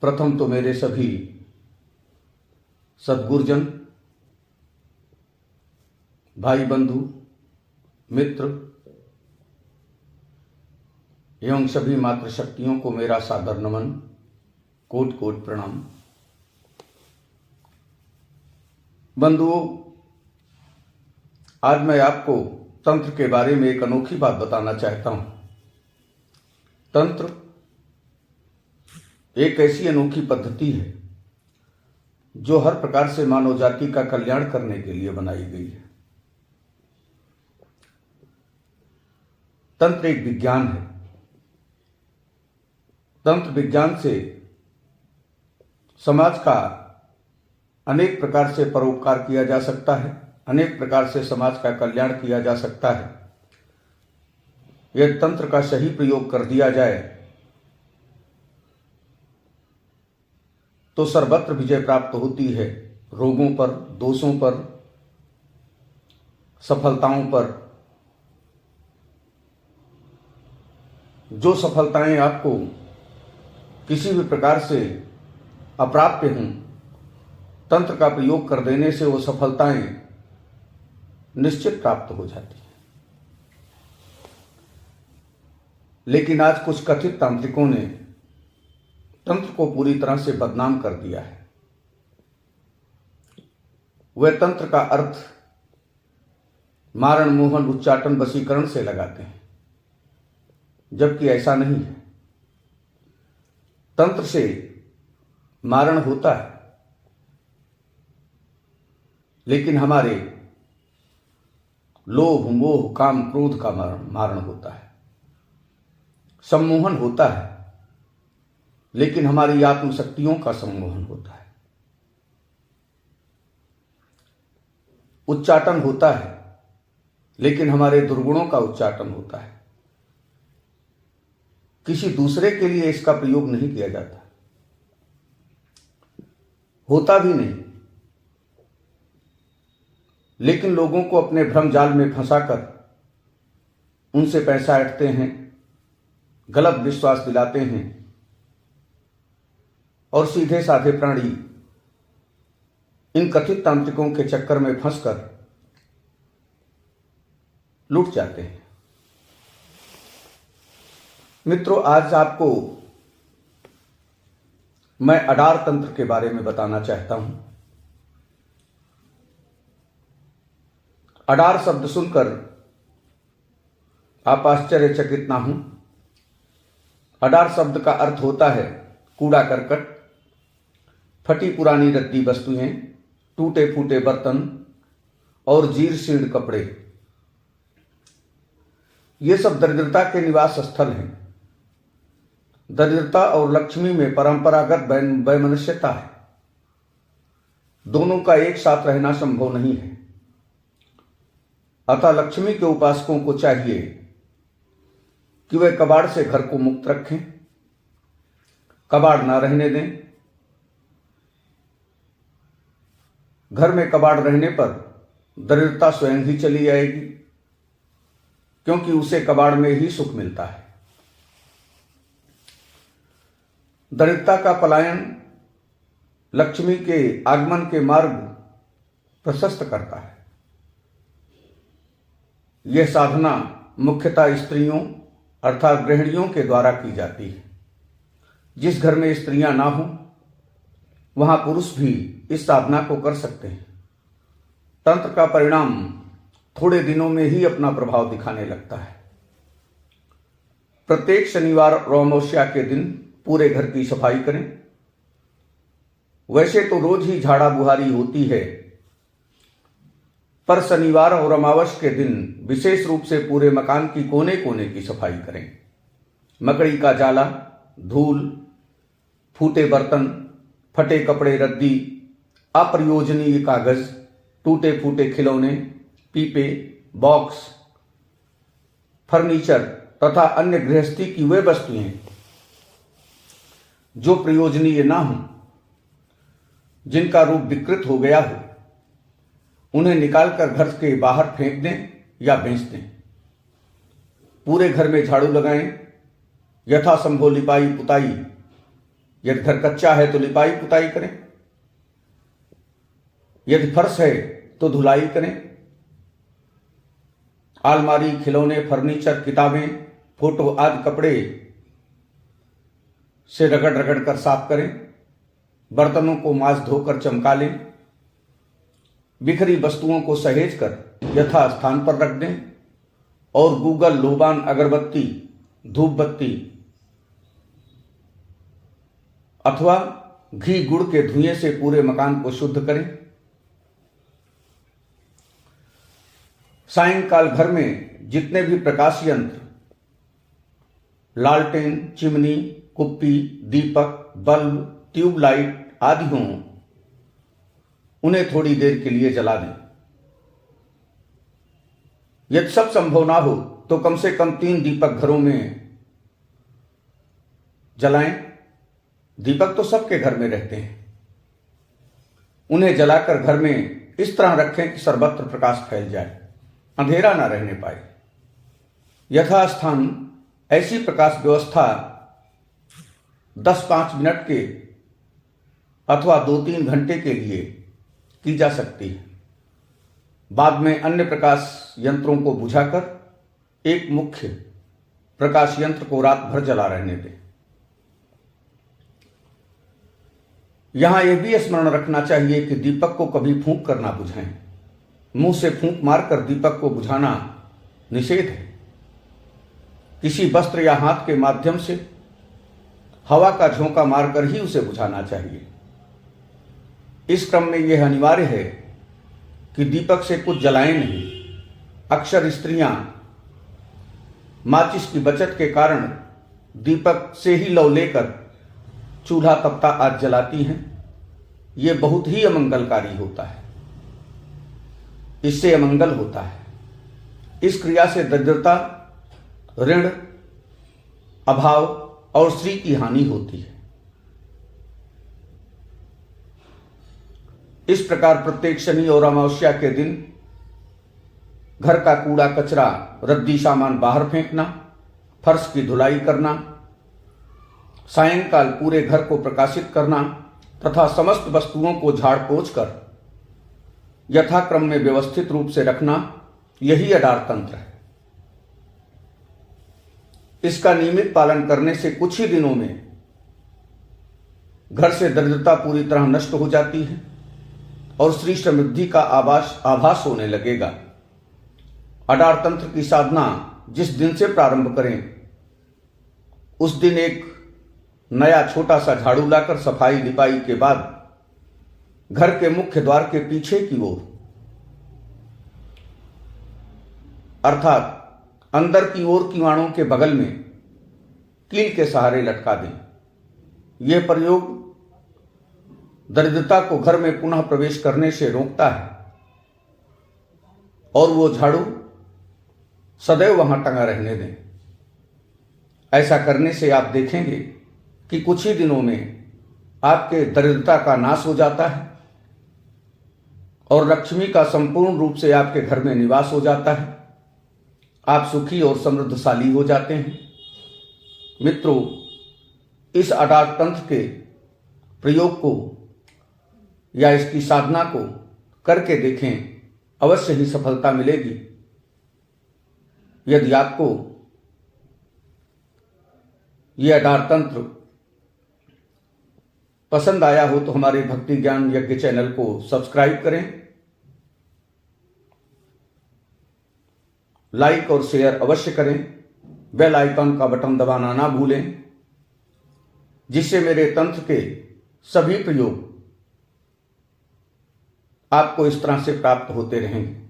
प्रथम तो मेरे सभी सद्गुरुजन, भाई बंधु, मित्र एवं सभी मातृशक्तियों को मेरा सादर नमन, कोटि कोटि प्रणाम। बंधुओं, आज मैं आपको तंत्र के बारे में एक अनोखी बात बताना चाहता हूं। तंत्र एक ऐसी अनोखी पद्धति है जो हर प्रकार से मानव जाति का कल्याण करने के लिए बनाई गई है। तंत्र एक विज्ञान है। तंत्र विज्ञान से समाज का अनेक प्रकार से परोपकार किया जा सकता है, अनेक प्रकार से समाज का कल्याण किया जा सकता है। यह तंत्र का सही प्रयोग कर दिया जाए तो सर्वत्र विजय प्राप्त होती है। रोगों पर, दोषों पर, सफलताओं पर। जो सफलताएं आपको किसी भी प्रकार से अप्राप्य हों, तंत्र का प्रयोग कर देने से वो सफलताएं निश्चित प्राप्त हो जाती हैं। लेकिन आज कुछ कथित तांत्रिकों ने तंत्र को पूरी तरह से बदनाम कर दिया है। वह तंत्र का अर्थ मारण, मोहन, उच्चाटन, वशीकरण से लगाते हैं, जबकि ऐसा नहीं है। तंत्र से मारण होता है, लेकिन हमारे लोभ, मोह, काम, क्रोध का मारण होता है। सम्मोहन होता है, लेकिन हमारी आत्मशक्तियों का सम्मोहन होता है। उच्चाटन होता है, लेकिन हमारे दुर्गुणों का उच्चाटन होता है। किसी दूसरे के लिए इसका प्रयोग नहीं किया जाता, होता भी नहीं। लेकिन लोगों को अपने भ्रम जाल में फंसाकर उनसे पैसा ऐंठते हैं, गलत विश्वास दिलाते हैं और सीधे साधे प्राणी इन कथित तांत्रिकों के चक्कर में फंसकर लूट जाते हैं। मित्रों, आज आपको मैं अडार तंत्र के बारे में बताना चाहता हूं। अडार शब्द सुनकर आप आश्चर्यचकित ना हों। अडार शब्द का अर्थ होता है कूड़ा करकट, फटी पुरानी रद्दी वस्तुएं, टूटे फूटे बर्तन और जीर्ण शीर्ण कपड़े। ये सब दरिद्रता के निवास स्थल हैं। दरिद्रता और लक्ष्मी में परंपरागत वैमनस्यता है। दोनों का एक साथ रहना संभव नहीं है। अतः लक्ष्मी के उपासकों को चाहिए कि वे कबाड़ से घर को मुक्त रखें, कबाड़ ना रहने दें। घर में कबाड़ रहने पर दरिद्रता स्वयं ही चली आएगी, क्योंकि उसे कबाड़ में ही सुख मिलता है। दरिद्रता का पलायन लक्ष्मी के आगमन के मार्ग प्रशस्त करता है। यह साधना मुख्यतः स्त्रियों अर्थात गृहिणियों के द्वारा की जाती है। जिस घर में स्त्रियां ना हों, वहां पुरुष भी इस साधना को कर सकते हैं। तंत्र का परिणाम थोड़े दिनों में ही अपना प्रभाव दिखाने लगता है। प्रत्येक शनिवार और अमावस्या के दिन पूरे घर की सफाई करें। वैसे तो रोज ही झाड़ा बुहारी होती है, पर शनिवार और अमावस्या के दिन विशेष रूप से पूरे मकान की कोने कोने की सफाई करें। मकड़ी का जाला, धूल, फूटे बर्तन, फटे कपड़े, रद्दी, अप्रयोजनीय कागज, टूटे फूटे खिलौने, पीपे, बॉक्स, फर्नीचर तथा अन्य गृहस्थी की वे वस्तुएं जो प्रयोजनीय ना हो, जिनका रूप विकृत हो गया हो, उन्हें निकालकर घर के बाहर फेंक दें या बेच दें। पूरे घर में झाड़ू लगाएं, यथासंभव लिपाई पुताई यदि घर कच्चा है तो लिपाई पुताई करें, यदि फर्श है तो धुलाई करें। अलमारी, खिलौने, फर्नीचर, किताबें, फोटो आदि कपड़े से रगड़ रगड़ कर साफ करें। बर्तनों को मांज धोकर चमका लें। बिखरी वस्तुओं को सहेज कर यथा स्थान पर रख दें और गूगल, लोबान, अगरबत्ती, धूप बत्ती अथवा घी गुड़ के धुएं से पूरे मकान को शुद्ध करें। सायंकाल घर में जितने भी प्रकाश यंत्र, लालटेन, चिमनी, कुप्पी, दीपक, बल्ब, ट्यूबलाइट आदि हों, उन्हें थोड़ी देर के लिए जला दें। यदि सब संभव ना हो तो कम से कम 3 दीपक घरों में जलाएं। दीपक तो सबके घर में रहते हैं। उन्हें जलाकर घर में इस तरह रखें कि सर्वत्र प्रकाश फैल जाए, अंधेरा ना रहने पाए। यथास्थान ऐसी प्रकाश व्यवस्था 10-5 मिनट के अथवा 2-3 घंटे के लिए की जा सकती है। बाद में अन्य प्रकाश यंत्रों को बुझाकर एक मुख्य प्रकाश यंत्र को रात भर जला रहने दें। यहां यह भी स्मरण रखना चाहिए कि दीपक को कभी फूंक कर ना बुझाएं। मुंह से फूंक मारकर दीपक को बुझाना निषेध है। किसी वस्त्र या हाथ के माध्यम से हवा का झोंका मारकर ही उसे बुझाना चाहिए। इस क्रम में यह अनिवार्य है कि दीपक से कुछ जलाएं नहीं। अक्सर स्त्रियां माचिस की बचत के कारण दीपक से ही लौ लेकर चूल्हा तपता आग जलाती हैं। यह बहुत ही अमंगलकारी होता है। इससे अमंगल होता है। इस क्रिया से दरिद्रता, ऋण, अभाव और स्त्री की हानि होती है। इस प्रकार प्रत्येक शनि और अमावस्या के दिन घर का कूड़ा कचरा, रद्दी सामान बाहर फेंकना, फर्श की धुलाई करना, सायंकाल पूरे घर को प्रकाशित करना तथा समस्त वस्तुओं को झाड़ पोंछ कर यथाक्रम में व्यवस्थित रूप से रखना, यही अडार तंत्र है। इसका नियमित पालन करने से कुछ ही दिनों में घर से दरिद्रता पूरी तरह नष्ट हो जाती है और स्त्री समृद्धि का आभास होने लगेगा। अडार तंत्र की साधना जिस दिन से प्रारंभ करें, उस दिन एक नया छोटा सा झाड़ू लाकर सफाई लिपाई के बाद घर के मुख्य द्वार के पीछे की ओर, अर्थात अंदर की ओर किवाड़ों के बगल में कील के सहारे लटका दें। यह प्रयोग दरिद्रता को घर में पुनः प्रवेश करने से रोकता है और वो झाड़ू सदैव वहां टंगा रहने दें। ऐसा करने से आप देखेंगे कि कुछ ही दिनों में आपके दरिद्रता का नाश हो जाता है और लक्ष्मी का संपूर्ण रूप से आपके घर में निवास हो जाता है। आप सुखी और समृद्धशाली हो जाते हैं। मित्रों, इस अडार तंत्र के प्रयोग को या इसकी साधना को करके देखें, अवश्य ही सफलता मिलेगी। यदि आपको यह अडार तंत्र पसंद आया हो तो हमारे भक्ति ज्ञान यज्ञ चैनल को सब्सक्राइब करें, लाइक और शेयर अवश्य करें, बेल आइकन का बटन दबाना ना भूलें, जिससे मेरे तंत्र के सभी प्रयोग आपको इस तरह से प्राप्त होते रहेंगे।